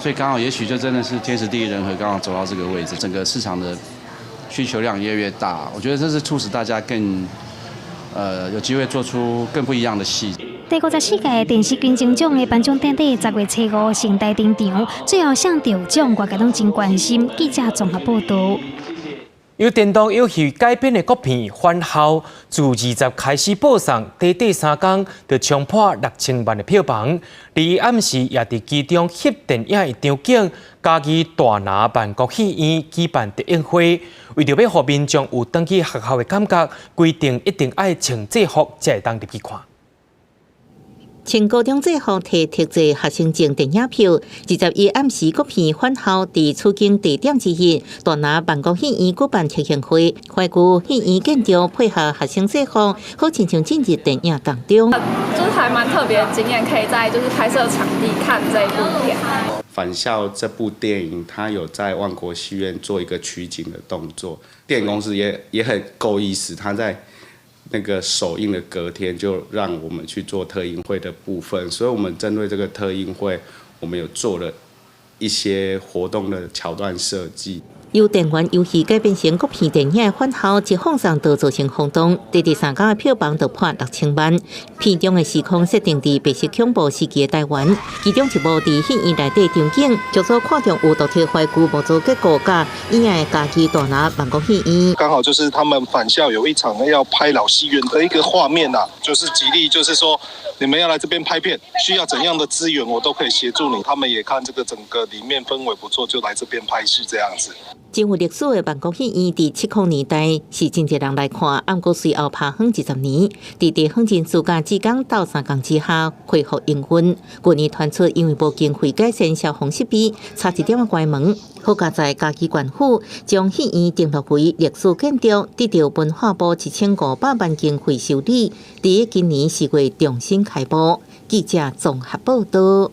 所以刚好，也许就真的是天时地利人和，刚好走到这个位置，整个市场的需求量越来越大。我觉得这是促使大家更有机会做出更不一样的戏。第54届电视金钟奖的颁奖典礼10月初5盛大登场，最后向得奖，外界拢真关心。记者综合报道。由电动游戏改编的国片《返校》，自20开始播送，第3天就冲破6000万的票房。第2暗时也伫其中翕电影的场景，家己大拿万国戏院举办电影会，为着要让民众有回去学校的感觉，规定一定爱穿制服才会当入去看。穿高中制服摕特制学生证电影票，21暗时国片《返校》伫出境地点之一，大拿万国戏院举办特映会，怀旧戏院建筑配合学生制服，好亲像进入电影当中。就是还蛮特别的经验，可以在就是拍摄场地看这一部片。返校这部电影，它有在万国戏院做一个取景的动作，电影公司也很够意思，他在那个首映的隔天就让我们去做特映会的部分，所以我们针对这个特映会，我们有做了一些活动的桥段设计。由电玩游戏改编成国片电影的《返校》，一放送就造成轰动，第3天的票房就破6000万。片中的时空设定伫白色恐怖时期的台湾，其中一幕伫戏院内底场景，剧组看中有独特怀旧无做结果架，以外家己大拿万国戏院。刚好就是他们返校有一场要拍老戏院的一个画面呐，就是极力就是说你们要来这边拍片，需要怎样的资源我都可以协助你。他们也看这个整个里面氛围不错，就来这边拍戏这样子。真有历史的万国戏院，伫70年代是真侪人来看，不过随后拍远20年，伫地方人暑假之间到3天之下恢复营运。去年传出因为无经费改善消防设备，差一点啊关门。好佳在嘉义县府将戏院登录为历史建筑，得到文化部1500万经费修理，伫今年4月重新开播。记者综合报道。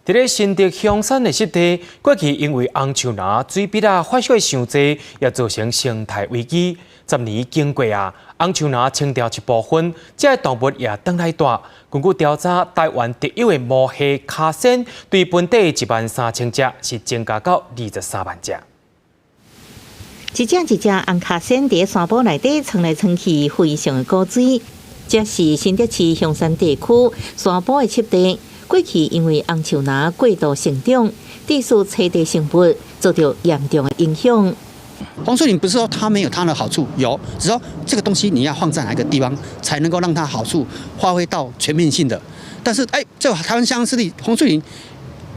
伫咧新竹香山的湿地，过去因为红树林水笔发泄伤济，也造成生态危机。10年经过红树林清掉一部分，这动物也回来住。根据调查，台湾特有的毛蟹卡鳝对本地13000只，是增加到23万只。一只红卡鳝伫山坡内底窜来窜去，非常的古锥。这是新竹市香山地区山坡的湿地。过去因为红树林过度生长，地势栖地生物受到严重的影响。红树林不是说它没有它的好处，有，只是说这个东西你要放在哪个地方，才能够让它好处发挥到全面性的。但是，这台湾乡势力红树林，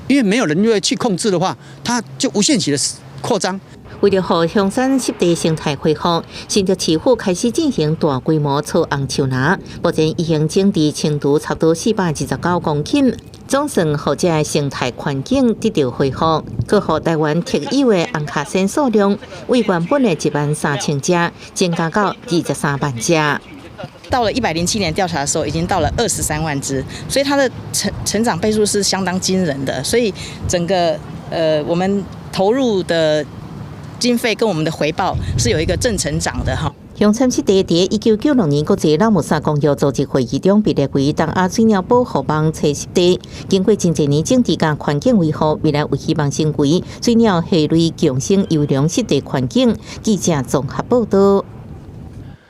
因为没有人去控制的话，它就无限期的扩张。为了让香山湿地生态恢复，新竹市府开始进行大规模草红树林，目前已经种植程度差不多429公顷。总算让这个生态环境得到恢复，各予台湾特有的红卡鱔数量，为原本的13000只，增加到23万只。到了107年调查的时候，已经到了23万只，所以它的成长倍数是相当惊人的。所以整个我们投入的经费跟我们的回报是有一个正成长的哈。香山湿地在1996年国际拉姆萨公约组织会议中被列为东亚水鸟保护网册湿地。经过真侪年整治甲环境维护，未来有希望成为水鸟下类强生优良湿地环境。记者综合报道。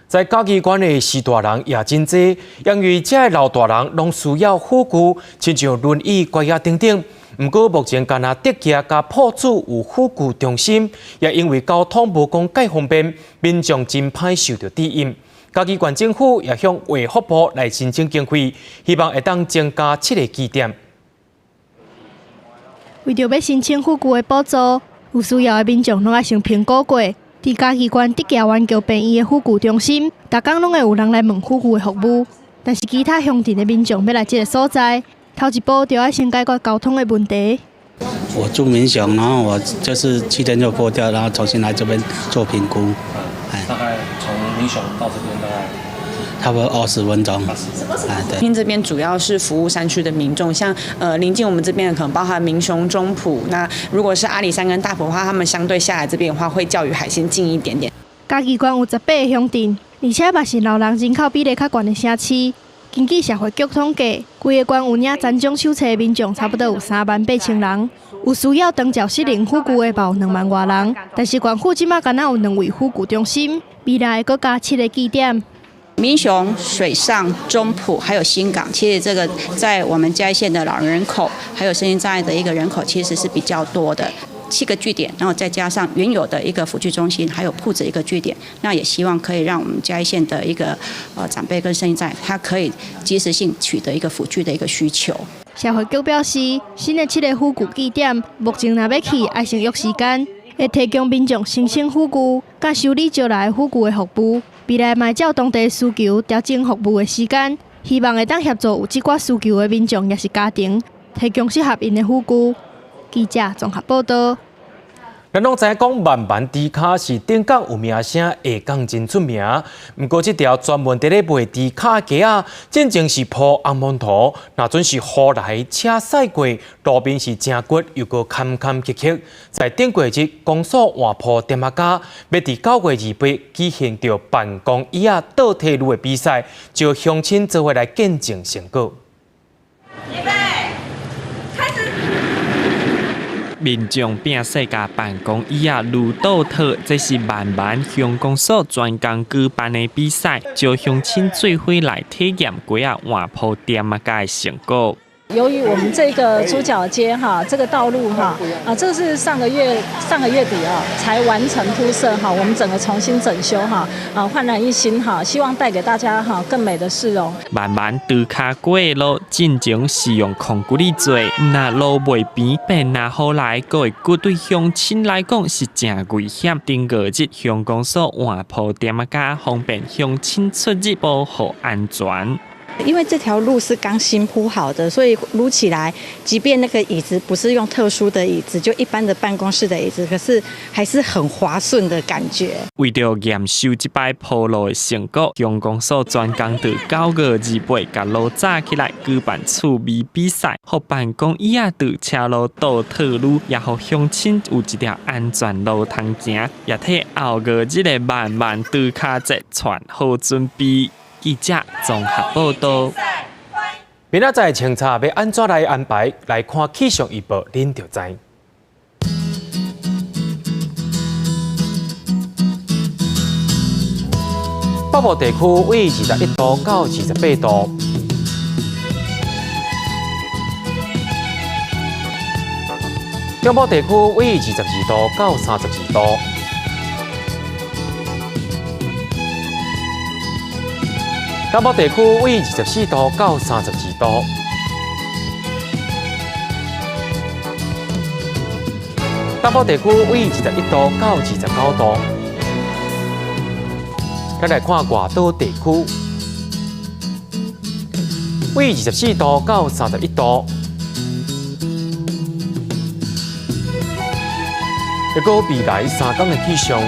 在嘉义县的视大人也真多，因为这老大人拢需要辅具，亲像轮椅、拐杖等等。不过目前干那德基甲铺子有辅具中心，也因为交通无讲介方便，民众真歹受到指引。嘉义县政府也向卫福部来申请经费，希望会当增加7个据点。为着要申请辅具的补助，有需要的民众拢爱先评估过。伫嘉义县德基湾桥病院的辅具中心，逐工拢会有人来问辅具的服务，但是其他乡镇的民众要来这个所在，头一步就要先解决交通的问题。我住民雄，然后我就是7天就过掉，然后重新来这边做评估。大概从民雄到这边大概差不多20分钟。对。因这边主要是服务山区的民众，像临近我们这边的可能包含民雄、中埔。那如果是阿里山跟大埔的话，他们相对下来这边的话，会较与海线近一点点。嘉义县有18个乡镇，而且嘛是老人人口比例较悬的城市。根据社会局统计，规个县有领残障手册的民众差不多有38000人，有需要长照适龄辅具的嘛有2万多人。但是县府即马敢若有2位辅具中心，未来会加7个据点。民雄、水上、中埔还有新港，其实这个在我们嘉义县的老人口还有身心障碍的一个人口，其实是比较多的。7个据点，然后再加上原有的一个辅具中心，还有铺子一个据点，那也希望可以让我们嘉义县的一个长辈跟身心障碍，他可以及时性取得一个辅具的一个需求。社会局表示，新的7个辅具据点，目前若要去，爱先约时间，会提供民众申请辅具，甲修理招来辅具的服务。未来嘛照当地需求调整服务的时间，希望会当协助有这寡需求的民众也是家庭，提供适合因的辅具。记者综合报道。咱拢知影讲慢慢猪脚是顶港有名声，下港真出名。不过这条专门伫咧卖猪脚的街啊，真正是铺红毛土，那准是雨来车驶过，路边是正骨又个坎坎坷坷。在顶过日，公所换铺店仔家，要伫9月28举行着办公椅啊倒退路的比赛，招乡亲做伙来见证成果。民众拼世界办公椅啊，路倒退，这是慢慢乡公所专工举办的比赛，招乡亲做伙来体验街啊换铺店啊的成果。由于我们这个猪脚街哈，这个道路哈这是上个月底才完成铺设哈，我们整个重新整修哈焕然一新哈，希望带给大家更美的市容。慢慢猪脚街的路进前是用concrete里做，那路袂平，变那好来，各位对乡亲来讲是真危险。顶个日乡公所换铺店家方便乡亲出入，保护安全。因为这条路是刚新铺好的，所以撸起来，即便那个椅子不是用特殊的椅子，就一般的办公室的椅子，可是还是很滑顺的感觉。为了验收这摆铺路的成果，乡公所专工在9月28甲路早起来举办趣味比赛，互办公椅啊在车路倒退路，也互乡亲有一条安全路通行，也替后月日的慢慢猪脚节传好准备。记者综合报道。明仔载清查要安怎来安排？来看气象预报，恁就知。北部地区为21度到28度，中部地区为22度到32度。东北地区为24度到32度。东北地区为21度到29度。再来看外岛地区，为24度到31度。一个未来3天的气象。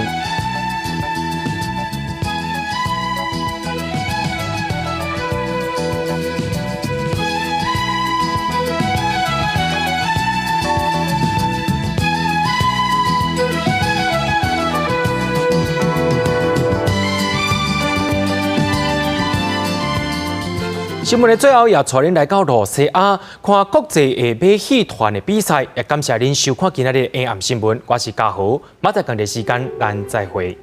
新闻的最后也带您来到罗西亚，看国际的马戏团的比赛。也感谢您收看今日的黑暗新闻，我是嘉豪，马上同一时间咱再会。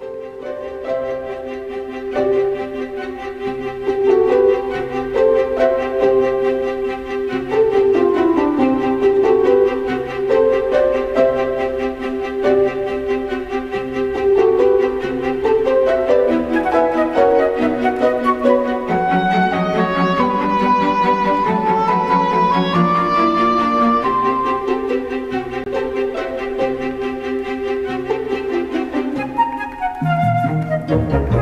Thank you.